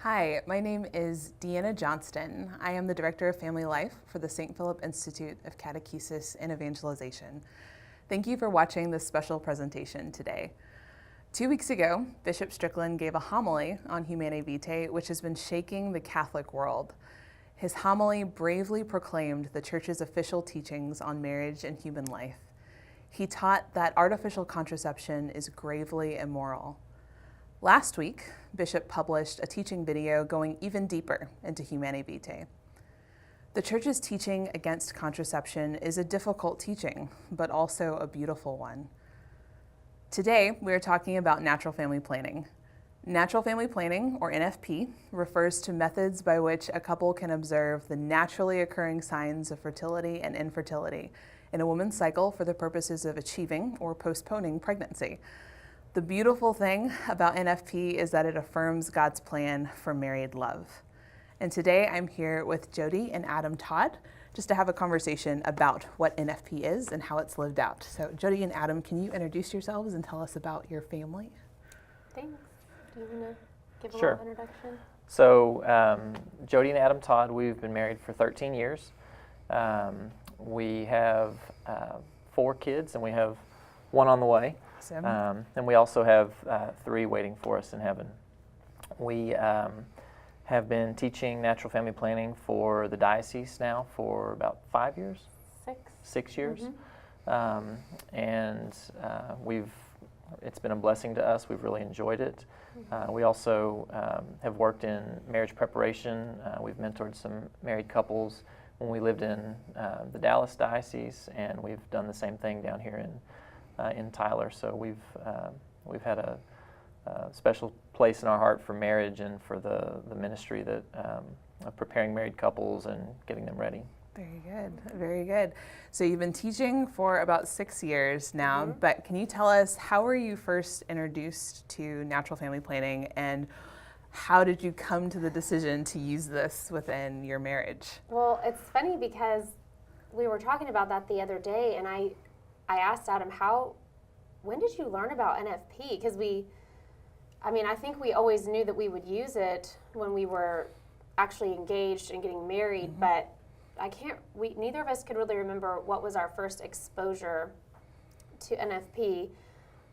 Hi, my name is Deanna Johnston. I am the Director of Family Life for the St. Philip Institute of Catechesis and Evangelization. Thank you for watching this special presentation today. 2 weeks ago, Bishop Strickland gave a homily on Humanae Vitae, which has been shaking the Catholic world. His homily bravely proclaimed the Church's official teachings on marriage and human life. He taught that artificial contraception is gravely immoral. Last week, Bishop published a teaching video going even deeper into Humanae Vitae. The Church's teaching against contraception is a difficult teaching, but also a beautiful one. Today, we are talking about natural family planning. Natural family planning, or NFP, refers to methods by which a couple can observe the naturally occurring signs of fertility and infertility in a woman's cycle for the purposes of achieving or postponing pregnancy. The beautiful thing about NFP is that it affirms God's plan for married love. And today I'm here with Jody and Adam Todd just to have a conversation about what NFP is and how it's lived out. So Jody and Adam, can you introduce yourselves and tell us about your family? Thanks. Do you want to give a Sure. little introduction? So Jody and Adam Todd, we've been married for 13 years. We have 4 kids and we have 1 on the way. Awesome. And we also have 3 waiting for us in heaven. We have been teaching natural family planning for the diocese now for about 5 years, 6 years. And it's been a blessing to us. We've really enjoyed it. We also have worked in marriage preparation. We've mentored some married couples when we lived in the Dallas diocese, and we've done the same thing down here in Tyler. So we've had a special place in our heart for marriage and for the ministry that of preparing married couples and getting them ready. Very good, very good. So you've been teaching for about 6 years now, but can you tell us, how were you first introduced to natural family planning, and how did you come to the decision to use this within your marriage? Well, it's funny because we were talking about that the other day, and I asked Adam, when did you learn about NFP? Because I think we always knew that we would use it when we were actually engaged and getting married, but neither of us could really remember what was our first exposure to NFP.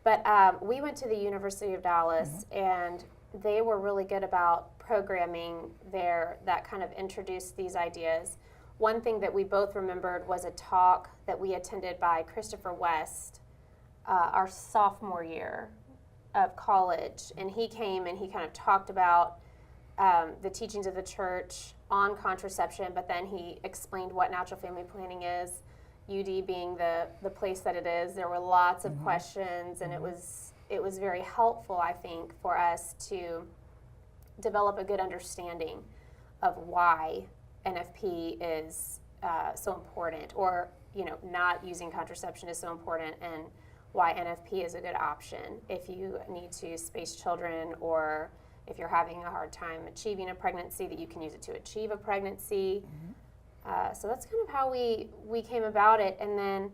But we went to the University of Dallas, and they were really good about programming there that kind of introduced these ideas. One thing that we both remembered was a talk that we attended by Christopher West our sophomore year of college, and he came and he kind of talked about the teachings of the Church on contraception, but then he explained what natural family planning is. UD being the place that it is, there were lots of questions, and it was very helpful, I think, for us to develop a good understanding of why NFP is so important, or not using contraception is so important, and why NFP is a good option if you need to space children, or if you're having a hard time achieving a pregnancy, that you can use it to achieve a pregnancy. So that's kind of how we came about it. And then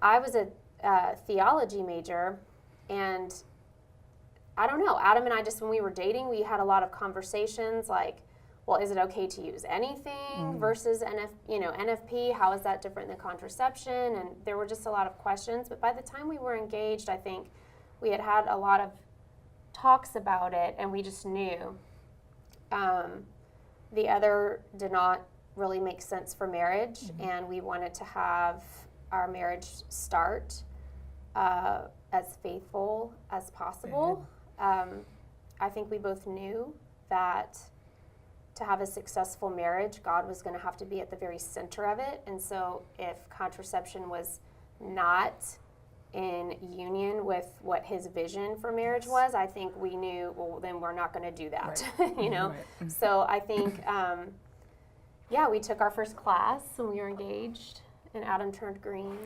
I was a theology major, and I don't know, Adam and I, just when we were dating, we had a lot of conversations like, well, is it okay to use anything versus NFP? How is that different than contraception? And there were just a lot of questions. But by the time we were engaged, I think we had a lot of talks about it, and we just knew. The other did not really make sense for marriage, and we wanted to have our marriage start as faithful as possible. I think we both knew that to have a successful marriage, God was going to have to be at the very center of it. And so if contraception was not in union with what his vision for marriage was, I think we knew, well, then we're not going to do that, Right. So I think, we took our first class when we were engaged, and Adam turned green.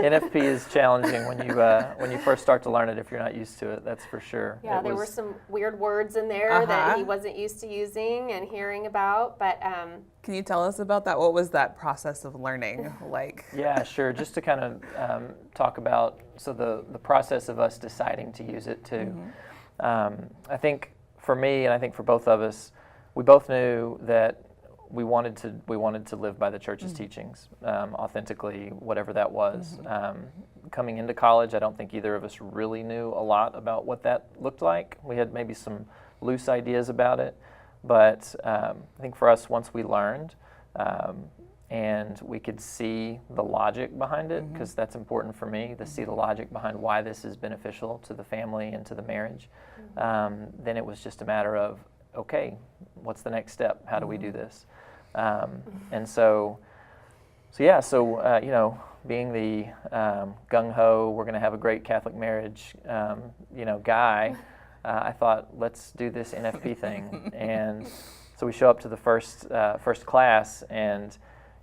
NFP is challenging when you first start to learn it, if you're not used to it, that's for sure. Yeah, there were some weird words in there that he wasn't used to using and hearing about, but Can you tell us about that? What was that process of learning like? Yeah, sure. Just to kind of talk about the process of us deciding to use it too. I think for me, and I think for both of us, we both knew that we wanted to live by the church's teachings, authentically, whatever that was. Coming into college, I don't think either of us really knew a lot about what that looked like. We had maybe some loose ideas about it, but I think for us, once we learned, and we could see the logic behind it, because that's important for me, to see the logic behind why this is beneficial to the family and to the marriage, then it was just a matter of, okay, what's the next step? How do we do this? And so you know, being the gung-ho, we're going to have a great Catholic marriage, you know, guy, I thought, let's do this NFP thing. And so we show up to the first class, and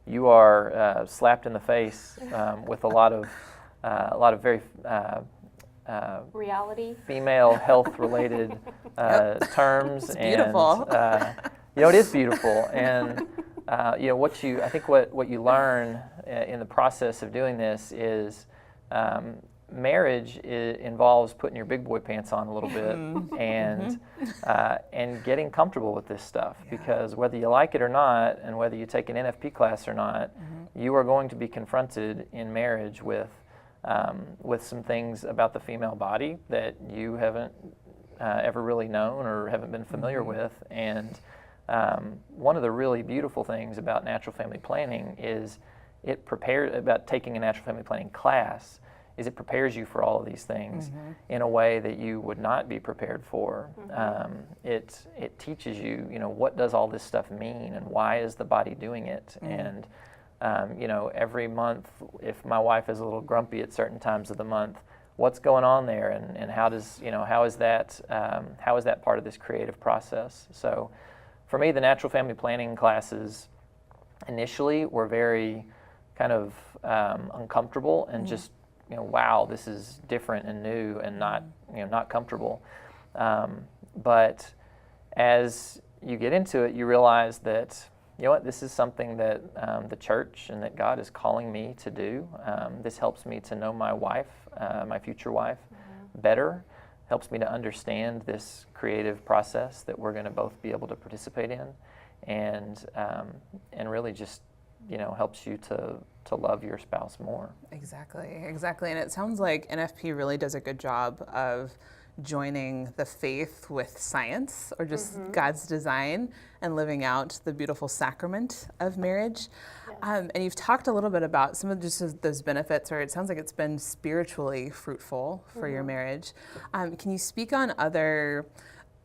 you are slapped in the face with a lot of very reality, female health-related terms. It's beautiful. And, you know, it is beautiful, and you know what you learn in the process of doing this is marriage involves putting your big boy pants on a little bit and getting comfortable with this stuff, because whether you like it or not, and whether you take an NFP class or not, you are going to be confronted in marriage with some things about the female body that you haven't ever really known or haven't been familiar with. And one of the really beautiful things about natural family planning is about taking a natural family planning class, is it prepares you for all of these things in a way that you would not be prepared for. It teaches you, you know, what does all this stuff mean, and why is the body doing it? And you know, every month, if my wife is a little grumpy at certain times of the month, what's going on there, and how is that part of this creative process? So, for me, the natural family planning classes initially were very kind of uncomfortable and just, you know, wow, this is different and new and not comfortable. But as you get into it, you realize that, you know what, this is something that the church and that God is calling me to do. This helps me to know my wife, my future wife, better. Helps me to understand this creative process that we're going to both be able to participate in, and really just, you know, helps you to love your spouse more. Exactly. And it sounds like NFP really does a good job of joining the faith with science, or just God's design, and living out the beautiful sacrament of marriage. And you've talked a little bit about some of just those benefits, or it sounds like it's been spiritually fruitful for your marriage. Can you speak on other,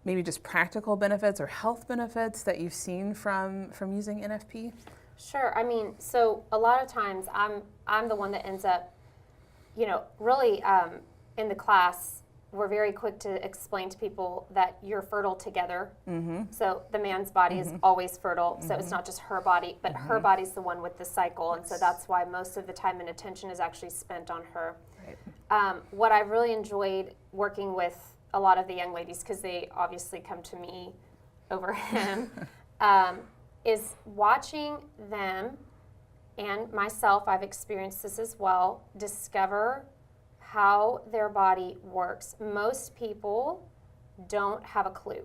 maybe just practical benefits or health benefits that you've seen from using NFP? Sure. I mean, so a lot of times I'm the one that ends up, you know, really in the class, we're very quick to explain to people that you're fertile together. So the man's body is always fertile. So it's not just her body, but her body's the one with the cycle. And so that's why most of the time and attention is actually spent on her. Right. What I've really enjoyed working with a lot of the young ladies, because they obviously come to me over him, is watching them, and myself, I've experienced this as well, discover how their body works. Most people don't have a clue.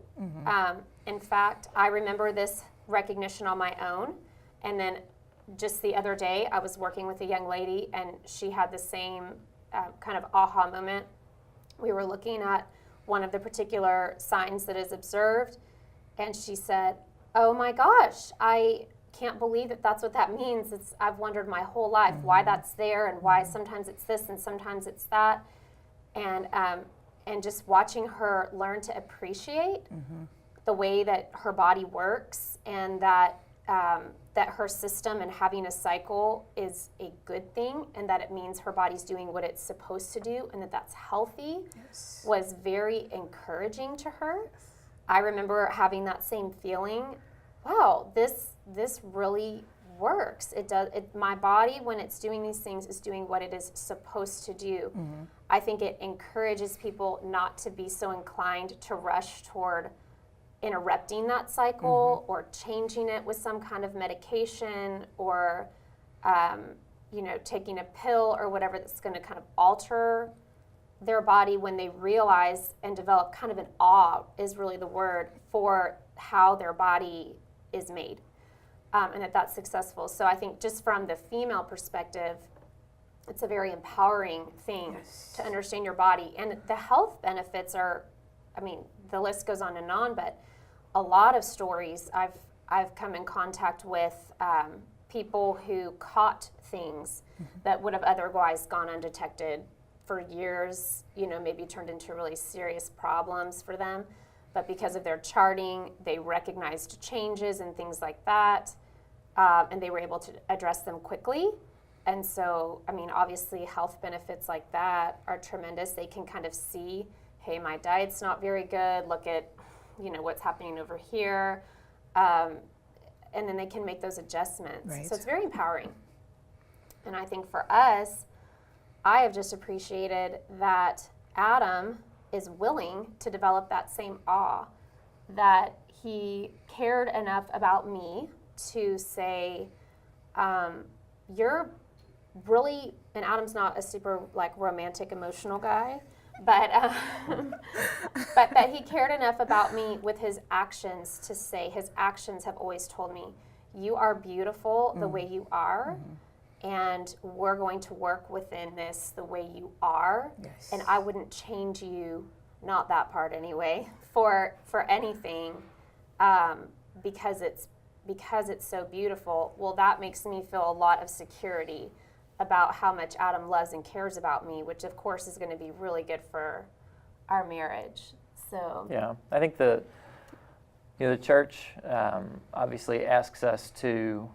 In fact, I remember this recognition on my own, and then just the other day I was working with a young lady, and she had the same kind of aha moment. We were looking at one of the particular signs that is observed, and she said, "Oh my gosh, I can't believe that that's what that means. I've wondered my whole life why that's there, and why sometimes it's this and sometimes it's that." And just watching her learn to appreciate the way that her body works, and that her system and having a cycle is a good thing, and that it means her body's doing what it's supposed to do, and that that's healthy, was very encouraging to her. I remember having that same feeling. Wow, this really works. It does. My body, when it's doing these things, is doing what it is supposed to do. I think it encourages people not to be so inclined to rush toward interrupting that cycle or changing it with some kind of medication, or taking a pill or whatever that's going to kind of alter their body when they realize and develop kind of an awe is really the word for how their body is made, and that's successful. So I think just from the female perspective, it's a very empowering thing to understand your body. And the health benefits are, I mean, the list goes on and on, but a lot of stories I've come in contact with people who caught things that would have otherwise gone undetected for years, maybe turned into really serious problems for them. But because of their charting, they recognized changes and things like that, and they were able to address them quickly. And so, I mean, obviously health benefits like that are tremendous. They can kind of see, hey, my diet's not very good. Look at, what's happening over here. And then they can make those adjustments. Right. So it's very empowering. And I think for us, I have just appreciated that Adam is willing to develop that same awe, that he cared enough about me to say, you're really, and Adam's not a super romantic, emotional guy, but but that he cared enough about me with his actions to say, his actions have always told me, you are beautiful the way you are, and we're going to work within this the way you are, and I wouldn't change you, not that part anyway, for anything, because it's so beautiful. Well, that makes me feel a lot of security about how much Adam loves and cares about me, which of course is going to be really good for our marriage. So Yeah, I think the church obviously asks us to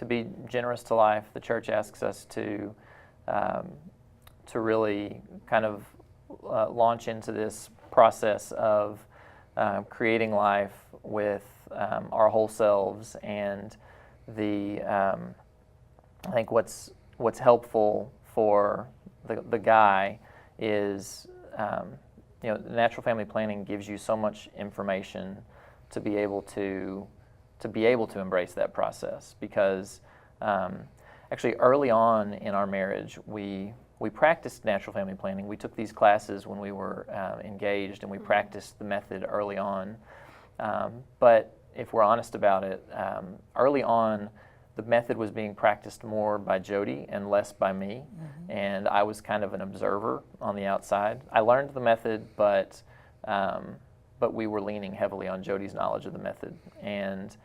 be generous to life. The church asks us to really kind of launch into this process of creating life with our whole selves, and I think what's helpful for the guy is natural family planning gives you so much information to be able to embrace that process, because actually early on in our marriage we practiced natural family planning. We took these classes when we were engaged, and we practiced the method early on, but if we're honest about it, early on the method was being practiced more by Jody and less by me, and I was kind of an observer on the outside. I learned the method, but we were leaning heavily on Jody's knowledge of the method. And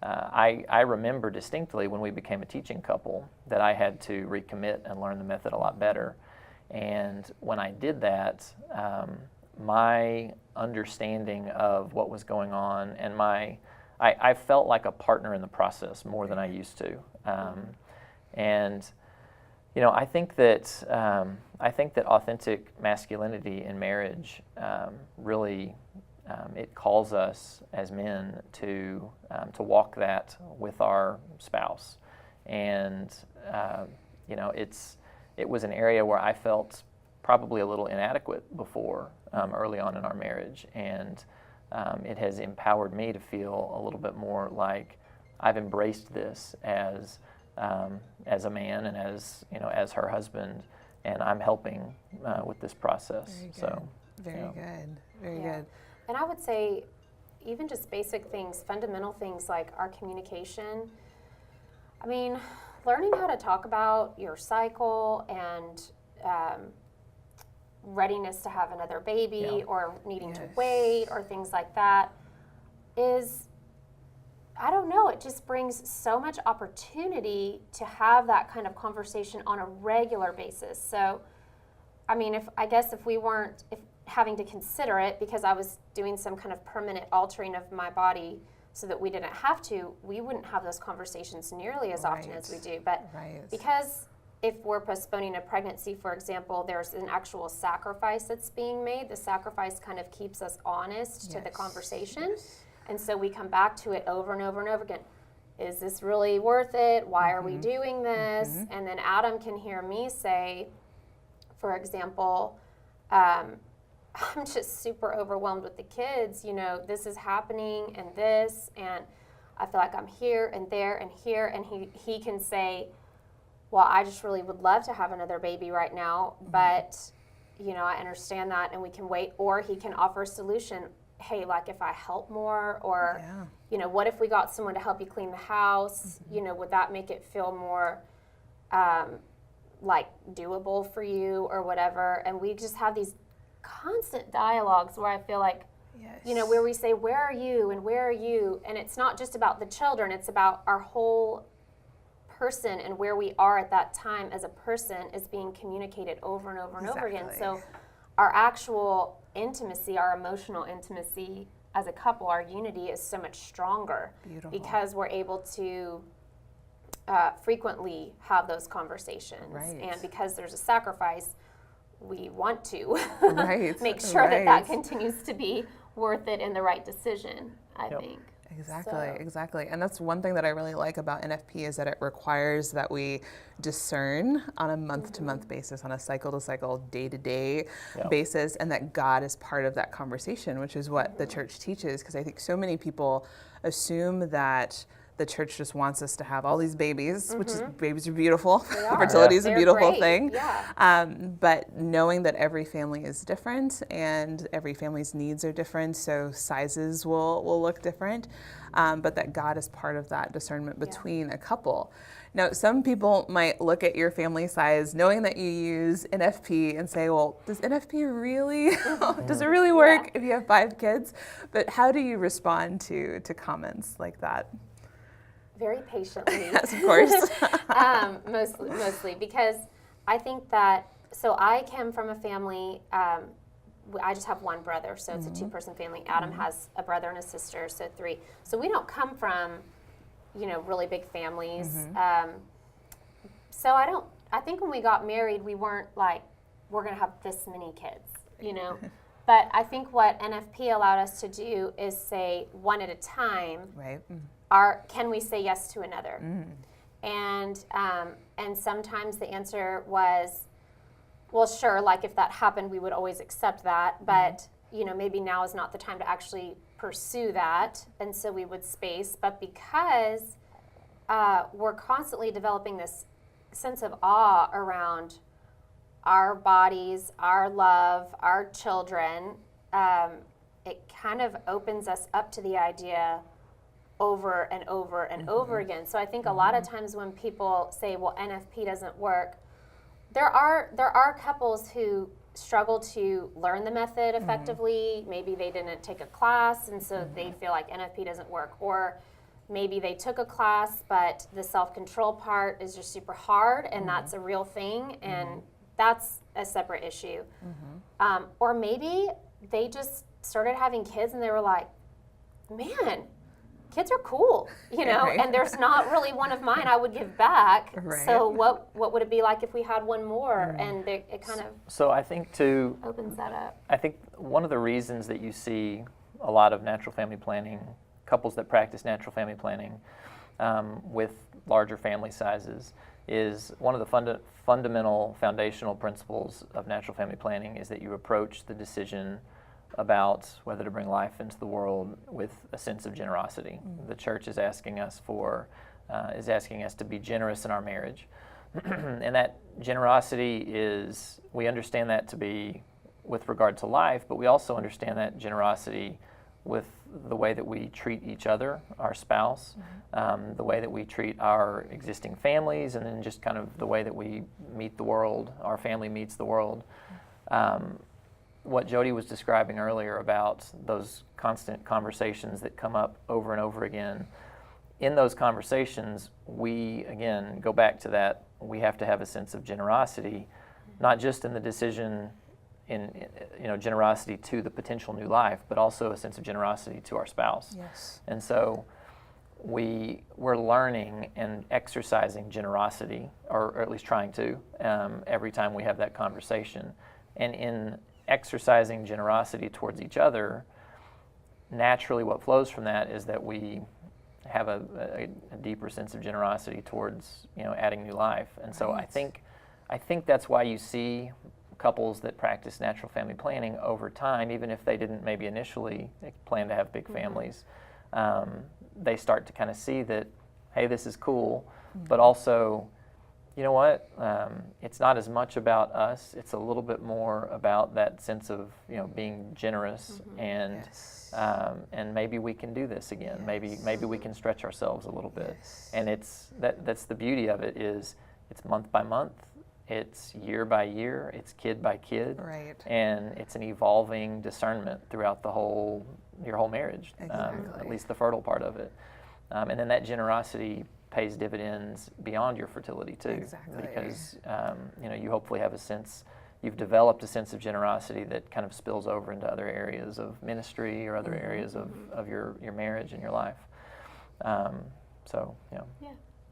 I remember distinctly when we became a teaching couple that I had to recommit and learn the method a lot better. And when I did that, my understanding of what was going on and I felt like a partner in the process more than I used to, and I think that authentic masculinity in marriage really it calls us as men to walk that with our spouse, and it was an area where I felt probably a little inadequate before early on in our marriage, and it has empowered me to feel a little bit more like I've embraced this as a man and as her husband, and I'm helping with this process. Very good. So Very good. Very Yeah. good. And I would say even just basic things, fundamental things like our communication. I mean, learning how to talk about your cycle and readiness to have another baby or needing to wait or things like that is, I don't know, it just brings so much opportunity to have that kind of conversation on a regular basis. So, I mean, if we weren't having to consider it because I was doing some kind of permanent altering of my body so that we didn't have to, we wouldn't have those conversations nearly as often as we do. But because if we're postponing a pregnancy, for example, there's an actual sacrifice that's being made. The sacrifice kind of keeps us honest to the conversation. And so we come back to it over and over and over again. Is this really worth it? Why are we doing this? And then Adam can hear me say, for example, I'm just super overwhelmed with the kids. This is happening and this, and I feel like I'm here and there and here. And he can say, well, I just really would love to have another baby right now, but, I understand that and we can wait. Or he can offer a solution. Hey, like if I help more, or, what if we got someone to help you clean the house? Would that make it feel more like doable for you or whatever? And we just have these constant dialogues where I feel like, where we say, where are you and where are you? And it's not just about the children, it's about our whole person, and where we are at that time as a person is being communicated over and over and over again. So our actual intimacy, our emotional intimacy as a couple, our unity is so much stronger. Beautiful. Because we're able to frequently have those conversations. Right. And because there's a sacrifice, we want to make sure Right. that continues to be worth it and the right decision, I think. Exactly. And that's one thing that I really like about NFP is that it requires that we discern on a month-to-month basis, on a cycle-to-cycle, day-to-day basis, and that God is part of that conversation, which is what the church teaches. Because I think so many people assume that the church just wants us to have all these babies, which is, babies are beautiful. Fertility is a beautiful thing. But knowing that every family is different and every family's needs are different, so sizes will look different, but that God is part of that discernment between a couple. Now, some people might look at your family size, knowing that you use NFP, and say, well, does NFP really, does it really work if you have 5 kids? But how do you respond to comments like that? Very patiently. Yes, of course. Mostly because I think that, so I came from a family, I just have one brother, so it's a 2-person family. Adam has a brother and a sister, so 3. So we don't come from, really big families. So I think when we got married, we weren't like, we're going to have this many kids, But I think what NFP allowed us to do is say one at a time. Right. Can we say yes to another? And sometimes the answer was, well, sure, like if that happened, we would always accept that, but maybe now is not the time to actually pursue that, and so we would space. But because we're constantly developing this sense of awe around our bodies, our love, our children, it kind of opens us up to the idea over and over and over again. So I think a lot of times when people say, well, NFP doesn't work, there are couples who struggle to learn the method effectively. Maybe they didn't take a class, and so they feel like NFP doesn't work. Or maybe they took a class, but the self-control part is just super hard, and that's a real thing, and that's a separate issue. Or maybe they just started having kids and they were like, man, kids are cool, and there's not really one of mine I would give back. So what would it be like if we had one more? And it kind of So I think too opens that up. I think one of the reasons that you see a lot of natural family planning, couples that practice natural family planning with larger family sizes, is one of the fundamental foundational principles of natural family planning is that you approach the decision about whether to bring life into the world with a sense of generosity. The church is asking us to be generous in our marriage. And that generosity is, we understand that to be with regard to life, but we also understand that generosity with the way that we treat each other, our spouse, the way that we treat our existing families, and then just kind of the way that we meet the world, our family meets the world. What Jody was describing earlier about those constant conversations that come up over and over again, in those conversations, we, again, go back to that, we have to have a sense of generosity, not just in the decision in generosity to the potential new life, but also a sense of generosity to our spouse. Yes. And so we're learning and exercising generosity, or at least trying to, every time we have that conversation. And in exercising generosity towards each other, naturally what flows from that is that we have a deeper sense of generosity towards adding new life. And so I think that's why you see couples that practice natural family planning over time, even if they didn't maybe initially plan to have big families, they start to kind of see that, hey, this is cool, but also you know what? It's not as much about us. It's a little bit more about that sense of, being generous and Yes. and maybe we can do this again. Yes. Maybe we can stretch ourselves a little bit. Yes. And that's the beauty of it is it's month by month, it's year by year, it's kid by kid, Right. and it's an evolving discernment throughout your whole marriage, at Exactly. least the fertile part of it. And then that generosity pays dividends beyond your fertility too, Exactly. because you hopefully have you've developed a sense of generosity that kind of spills over into other areas of ministry or other areas of your marriage and your life. So yeah.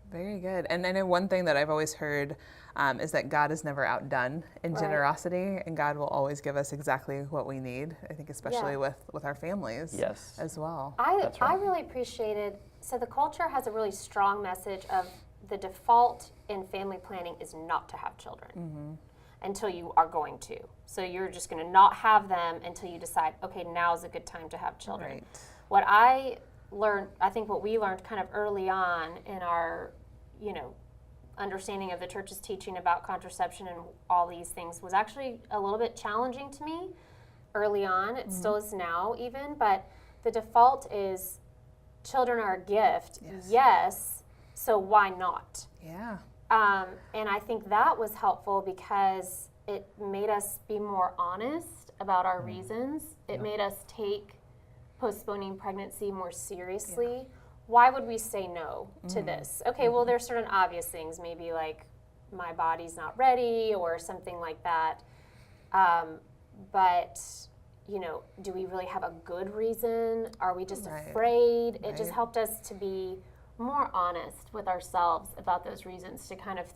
Very good. And I know one thing that I've always heard is that God is never outdone in Right. generosity, and God will always give us exactly what we need. I think especially Yeah. with our families Yes. as well. That's right. I really appreciated, so the culture has a really strong message of the default in family planning is not to have children until you are going to. So you're just going to not have them until you decide, okay, now's a good time to have children. Right. What I learned, I think what we learned kind of early on in our, understanding of the church's teaching about contraception and all these things was actually a little bit challenging to me early on. It still is now even, but the default is children are a gift. Yes, so why not? Yeah. And I think that was helpful because it made us be more honest about our reasons. It made us take postponing pregnancy more seriously. Why would we say no to this? Okay, well, there's certain obvious things, maybe like my body's not ready or something like that. But, do we really have a good reason? Are we just Right. afraid? It just Right. helped us to be more honest with ourselves about those reasons, to kind of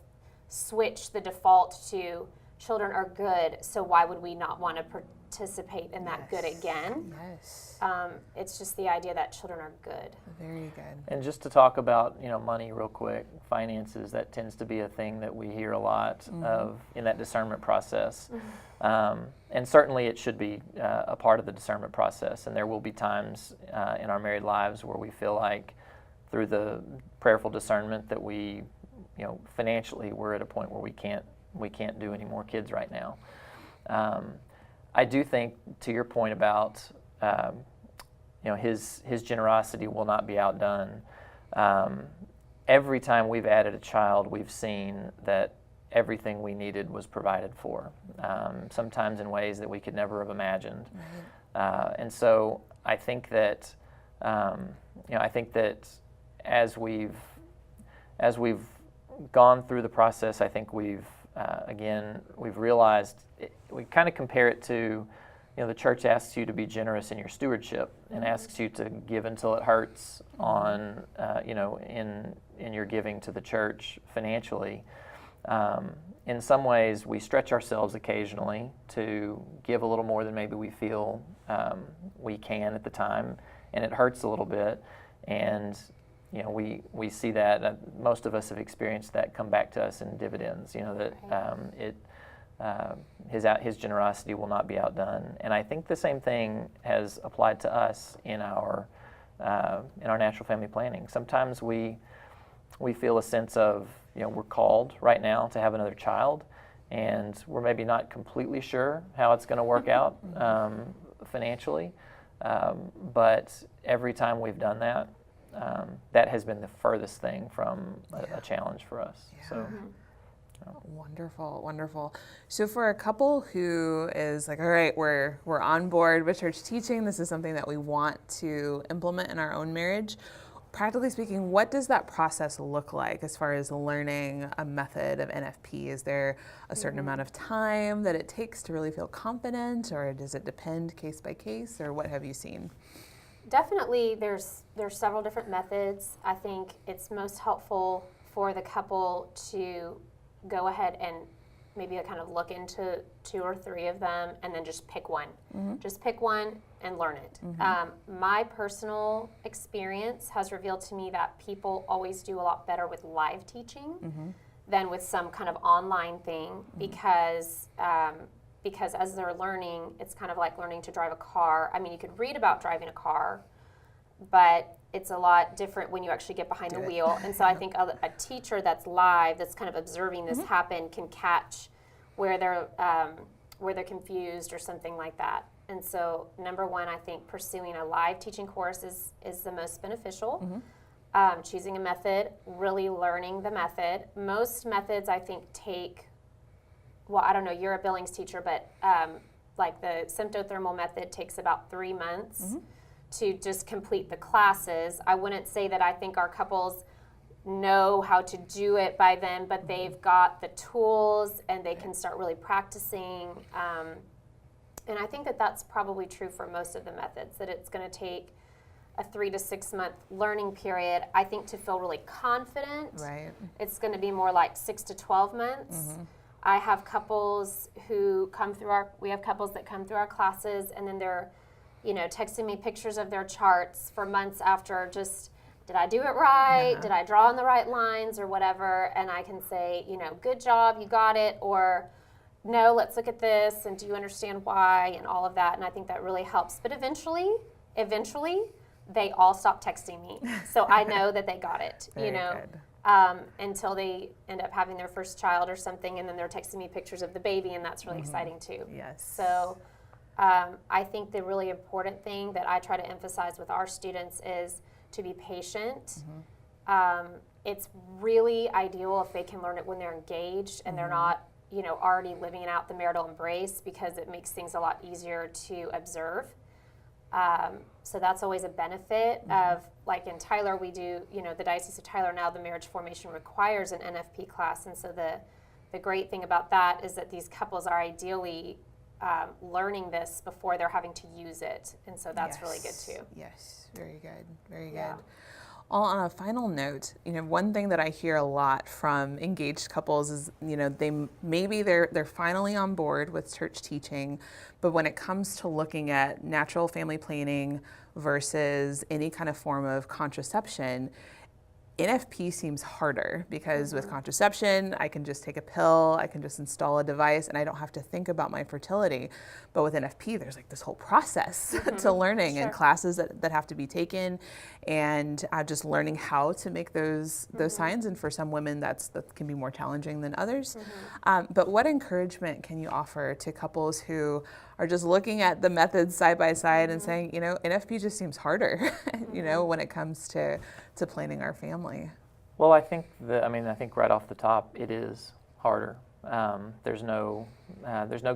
switch the default to children are good, so why would we not want to participate in that good Yes. again? Yes. It's just the idea that children are good. Very good. And just to talk about money real quick, finances, that tends to be a thing that we hear a lot of in that discernment process. And certainly it should be a part of the discernment process. And there will be times in our married lives where we feel like through the prayerful discernment that we, financially we're at a point where we can't do any more kids right now. I do think, to your point about his generosity will not be outdone. Every time we've added a child, we've seen that everything we needed was provided for, sometimes in ways that we could never have imagined. And so I think that as we've gone through the process, I think we've realized we kind of compare it to, the church asks you to be generous in your stewardship and asks you to give until it hurts on, in your giving to the church financially. In some ways, we stretch ourselves occasionally to give a little more than maybe we feel we can at the time, and it hurts a little bit. And we see that most of us have experienced that come back to us in dividends. His generosity will not be outdone, and I think the same thing has applied to us in our natural family planning. Sometimes we feel a sense of we're called right now to have another child, and we're maybe not completely sure how it's going to work out financially, but every time we've done that, that has been the furthest thing from a challenge for us. Yeah. So. Wonderful, wonderful. So for a couple who is like, all right, we're on board with church teaching, this is something that we want to implement in our own marriage, practically speaking, what does that process look like as far as learning a method of NFP? Is there a certain amount of time that it takes to really feel confident, or does it depend case by case, or what have you seen? Definitely, there's several different methods. I think it's most helpful for the couple to go ahead and maybe kind of look into 2 or 3 of them and then just pick one. Just pick one and learn it. My personal experience has revealed to me that people always do a lot better with live teaching than with some kind of online thing because as they're learning, it's kind of like learning to drive a car. I mean, you could read about driving a car, but it's a lot different when you actually get behind the Do it. wheel. And so I think a teacher that's live, that's kind of observing this happen, can catch where they're confused or something like that. And so, number one, I think pursuing a live teaching course is the most beneficial. Choosing a method, really learning the method. Most methods, I think, take, well, I don't know, you're a Billings teacher, but like the symptothermal method takes about 3 months to just complete the classes. I wouldn't say that I think our couples know how to do it by then, but they've got the tools and they can start really practicing. And I think that that's probably true for most of the methods, that it's going to take a 3 to 6 month learning period. I think to feel really confident, Right. it's going to be more like 6 to 12 months. I have couples who come through we have couples that come through our classes, and then they're, texting me pictures of their charts for months after, just, did I do it right? Did I draw on the right lines or whatever? And I can say, good job, you got it, or no, let's look at this, and do you understand why, and all of that. And I think that really helps. But eventually, they all stop texting me. So I know that they got it, Very good. Until they end up having their first child or something, and then they're texting me pictures of the baby, and that's really exciting too. Yes. So I think the really important thing that I try to emphasize with our students is to be patient. It's really ideal if they can learn it when they're engaged and they're not, already living out the marital embrace, because it makes things a lot easier to observe. So that's always a benefit of, like in Tyler, we do, the Diocese of Tyler now, the marriage formation requires an NFP class. And so the great thing about that is that these couples are ideally learning this before they're having to use it. And so that's really good too. Yes, very good, very Yeah. good. Well, on a final note, one thing that I hear a lot from engaged couples is, they're finally on board with church teaching, but when it comes to looking at natural family planning versus any kind of form of contraception, NFP seems harder, because with contraception, I can just take a pill, I can just install a device, and I don't have to think about my fertility. But with NFP, there's like this whole process to learning and classes that have to be taken, and just learning how to make those signs. And for some women, that can be more challenging than others. But what encouragement can you offer to couples who are just looking at the methods side by side and saying, NFP just seems harder, when it comes to planning our family? Well, I think right off the top, it is harder. There's no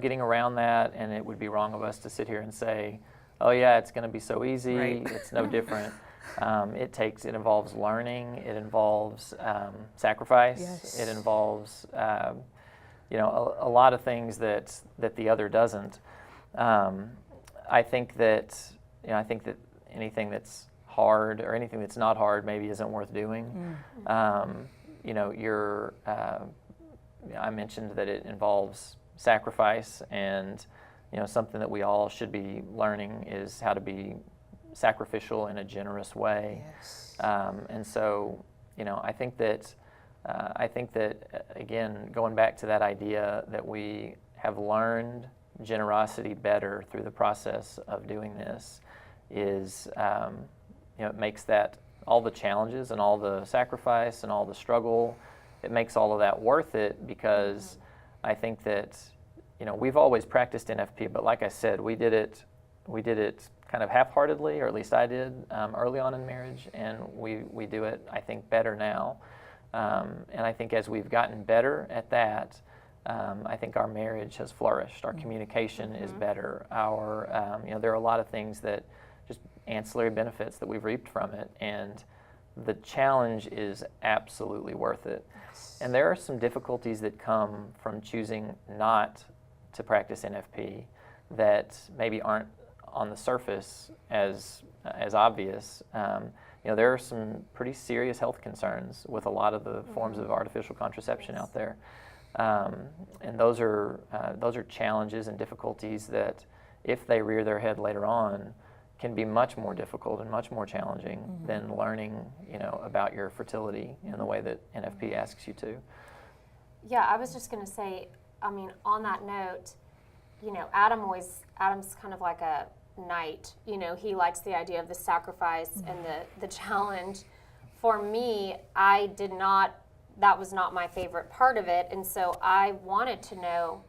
getting around that, and it would be wrong of us to sit here and say, oh yeah, it's going to be so easy. Right. It's no different. It involves learning. It involves sacrifice. Yes. It involves a lot of things that the other doesn't. I think that anything that's hard or anything that's not hard maybe isn't worth doing. I mentioned that it involves sacrifice, and something that we all should be learning is how to be sacrificial in a generous way. Yes. And so I think that again, going back to that idea that we have learned generosity better through the process of doing this is it makes that all the challenges and all the sacrifice and all the struggle, it makes all of that worth it, because I think that we've always practiced NFP, but like I said, we did it kind of half-heartedly, or at least I did early on in marriage, and we do it, I think, better now. And I think as we've gotten better at that, I think our marriage has flourished. Our communication is better. There are a lot of things that just ancillary benefits that we've reaped from it, and the challenge is absolutely worth it. Yes. And there are some difficulties that come from choosing not to practice NFP that maybe aren't on the surface as obvious. There are some pretty serious health concerns with a lot of the forms of artificial contraception out there. And those are challenges and difficulties that, if they rear their head later on, can be much more difficult and much more challenging than learning, about your fertility in the way that NFP asks you to. Yeah, I was just going to say, on that note, Adam's kind of like night. You know, he likes the idea of the sacrifice and the challenge. For me, that was not my favorite part of it. And so I wanted to know,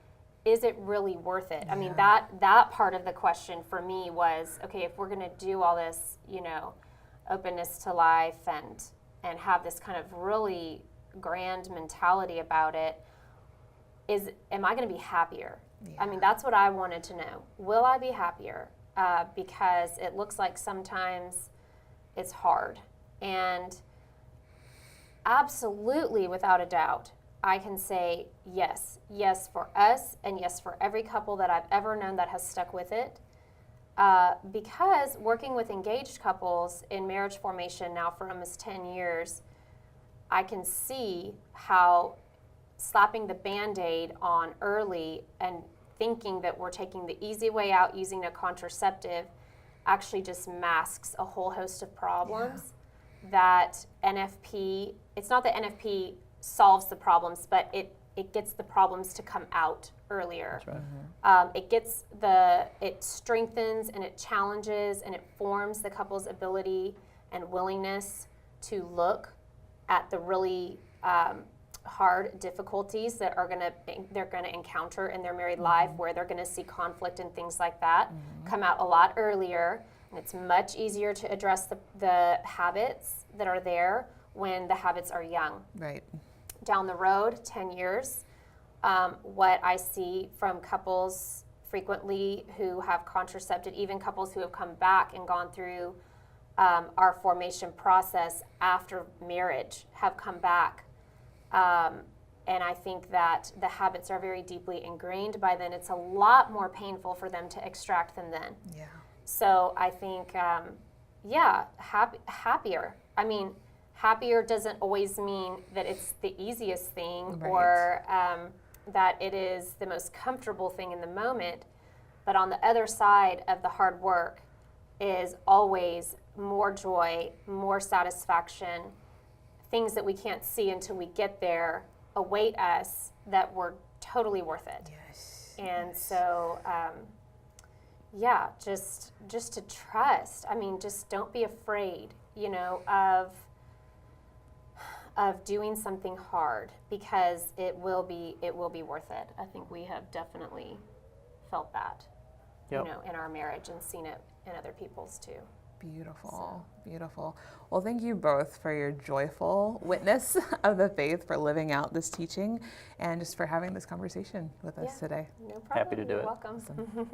is it really worth it? I mean, that part of the question for me was, okay, if we're going to do all this, you know, openness to life and have this kind of really grand mentality about it, am I going to be happier? I mean, that's what I wanted to know. Will I be happier? Because it looks like sometimes it's hard. And absolutely, without a doubt, I can say yes. Yes for us, and yes for every couple that I've ever known that has stuck with it. Because working with engaged couples in marriage formation now for almost 10 years, I can see how slapping the Band-Aid on early and thinking that we're taking the easy way out using a contraceptive actually just masks a whole host of problems that NFP, it's not that NFP solves the problems, but it gets the problems to come out earlier. That's right. It strengthens and it challenges and it forms the couple's ability and willingness to look at the really hard difficulties that they're gonna encounter in their married life, where they're gonna see conflict and things like that come out a lot earlier, and it's much easier to address the habits that are there when the habits are young. Right. Down the road, 10 years, what I see from couples frequently who have contracepted, even couples who have come back and gone through our formation process after marriage, have come back. And I think that the habits are very deeply ingrained by then. It's a lot more painful for them to extract them then. Yeah. So I think, happier. I mean, happier doesn't always mean that it's the easiest thing or that it is the most comfortable thing in the moment. But on the other side of the hard work is always more joy, more satisfaction, things that we can't see until we get there await us that were totally worth it. Yes. And so, just to trust. I mean, just don't be afraid, you know, of doing something hard, because it will be worth it. I think we have definitely felt that, Yep. you know, in our marriage and seen it in other people's too. Beautiful, beautiful. Well, thank you both for your joyful witness of the faith, for living out this teaching, and just for having this conversation with us today. No problem. Happy to do You're it. welcome.